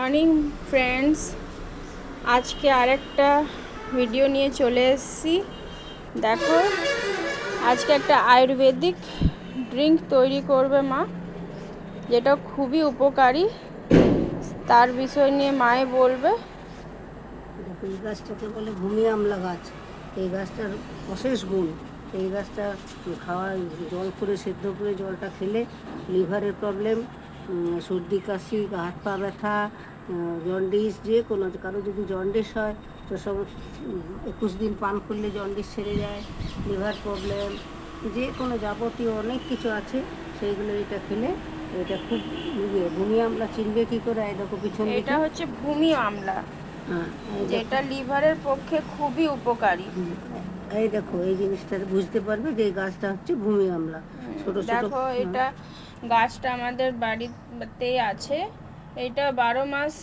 Morning friends, আজকে আরেকটা video নিয়ে চলে এসেছি। দেখো, আজকে একটা আয়ুর্বেদিক ড্রিঙ্ক তৈরি করবে মা, যেটা খুবই উপকারী। তার বিষয় নিয়ে মায়ে বলবে। দেখো, এই গাছটাকে বলে ভূমি আমলা গাছ। এই গাছটার অশেষ গুণ। এই গাছটা খাওয়া, জল করে সেদ্ধ করে জলটা খেলে লিভারের প্রবলেম, সর্দি কাশি, হাত পা ব্যথা, জন্ডিস, যে কোনো কারো যদি জন্ডিস হয় তো সব 21 দিন পান করলে জন্ডিস ছেড়ে যায়। লিভার প্রবলেম, যে কোনো যাবতীয় অনেক কিছু আছে, সেইগুলো এটা খেলে এটা খুব ভূমি আমলা চিনবে কী করে? এই দেখো পিছন এটা দিকে। হচ্ছে ভূমি আমলা, হ্যাঁ, যেটা লিভারের পক্ষে খুবই উপকারী। এই দেখো, এই জিনিসটা বুঝতে পারবে যে এই গাছটা হচ্ছে ভূমি আমলা। ছোট ছোট। দেখো, এটা গাছটা আমাদের বাড়িতেই আছে। এটা 12 মাস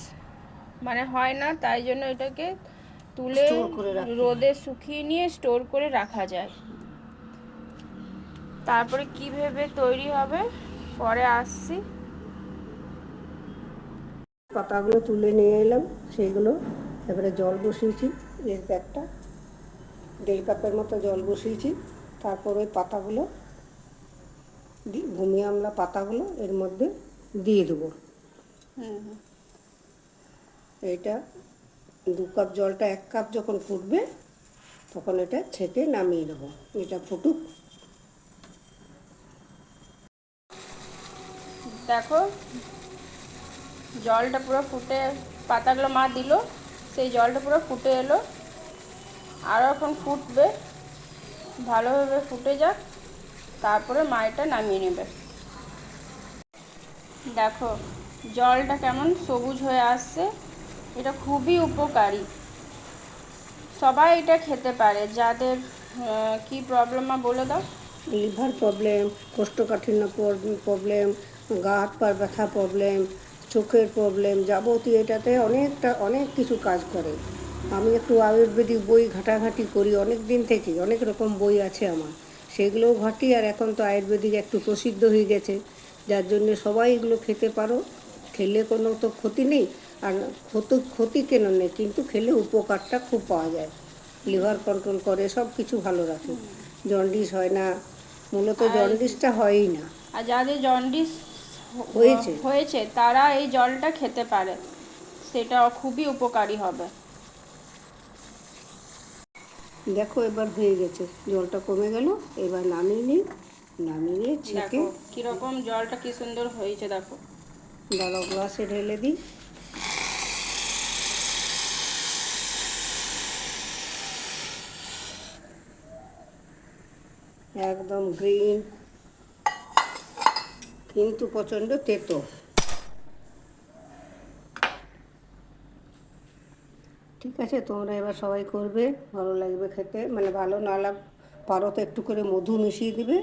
মানে হয় না, তাই জন্য এটাকে তুলে স্টোর করে রাখতে হয়। রোদে শুকিয়ে নিয়ে স্টোর করে রাখা যায়। তারপরে কিভাবে তৈরি হবে পরে আসছি। পাতাগুলো তুলে নিয়ে এলাম, সেইগুলো এবারে জল বসিয়েছি। এর একটা 1.5 কাপের মতো জল বসিয়েছি। তারপর ওই পাতাগুলো, ভূমি আমলা পাতাগুলো এর মধ্যে দিয়ে দেবো। এইটা 2 কাপ জলটা 1 কাপ যখন ফুটবে তখন এটা ছেঁকে নামিয়ে দেবো। এটা ফুটুক। দেখো, জলটা পুরো ফুটে, পাতাগুলো মা দিল, সেই জলটা পুরো ফুটে এলো। আরও এখন ফুটবে, ভালোভাবে ফুটে যাক, তারপরে মা এটা নামিয়ে নেবে। দেখো, জলটা কেমন সবুজ হয়ে আসছে। এটা খুবই উপকারী, সবাই এটা খেতে পারে। যাদের কি প্রবলেম মা বলে দাও। লিভার প্রবলেম, কোষ্ঠকাঠিন্য প্রবলেম, গা হাত পা ব্যথা প্রবলেম, চোখের প্রবলেম, যাবতীয় এটাতে অনেক কিছু কাজ করে। আমি একটু আয়ুর্বেদিক বই ঘাটাঘাটি করি অনেক দিন থেকে, অনেক রকম বই আছে আমার, সেগুলোও ঘাটি। আর এখন তো আয়ুর্বেদিক একটু প্রসিদ্ধ হয়ে গেছে, যার জন্য সবাই এগুলো খেতে পারো। খেলে কোনো তো ক্ষতি নেই, আর ক্ষতি কেন নেই, কিন্তু খেলে উপকারটা খুব পাওয়া যায়। লিভার কন্ট্রোল করে, সব কিছু ভালো রাখে, জন্ডিস হয় না। মূলত জন্ডিসটা হয়ই না। আর যাদের জন্ডিস হয়েছে তারা এই জলটা খেতে পারে, সেটা খুবই উপকারী হবে। দেখো, এবার হয়ে গেছে, জলটা কমে গেল। এবার নামিয়ে নিয়ে ছেঁকে। দেখো কিরকম জলটা কি সুন্দর হয়েছে। দেখো, দাঁড়াও, গ্লাসে ঢেলে দিই। একদম গ্রিন, কিন্তু প্রচণ্ড তেতো। ঠিক আছে, তোমরা এবার সবাই করবে, ভালো লাগবে খেতে। মানে ভালো না পারো তো একটু করে মধু মিশিয়ে দিবে,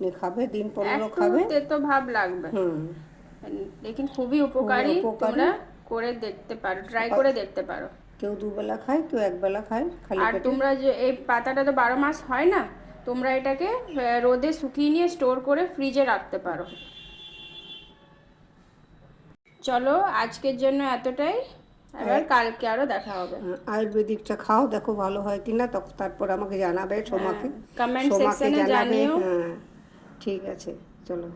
নিয়ে খাবে, দিন 15 খাবে। তেতো ভাব লাগবে, লেকিন খুবই উপকারী। তোমরা করে দেখতে পারো, ট্রাই করে দেখতে পারো। কেউ 2 বেলা খায়, কেউ 1 বেলা খায় খালি আর পেটে। তোমরা যে এই পাতাটা তো 12 মাস হয় না, তোমরা এটাকে রোদে শুকিয়ে নিয়ে স্টোর করে ফ্রিজে রাখতে পারো। চলো, আজকের জন্য এতটাই। এবার কালকে আরো দেখা হবে। আয়ুর্বেদিকটা খাও, দেখো ভালো হয় কিনা, তারপর আমাকে জানাবে। সোমাকে কমেন্ট সেকশনে জানাবে। জানিও। হ্যাঁ, ঠিক আছে, চলো।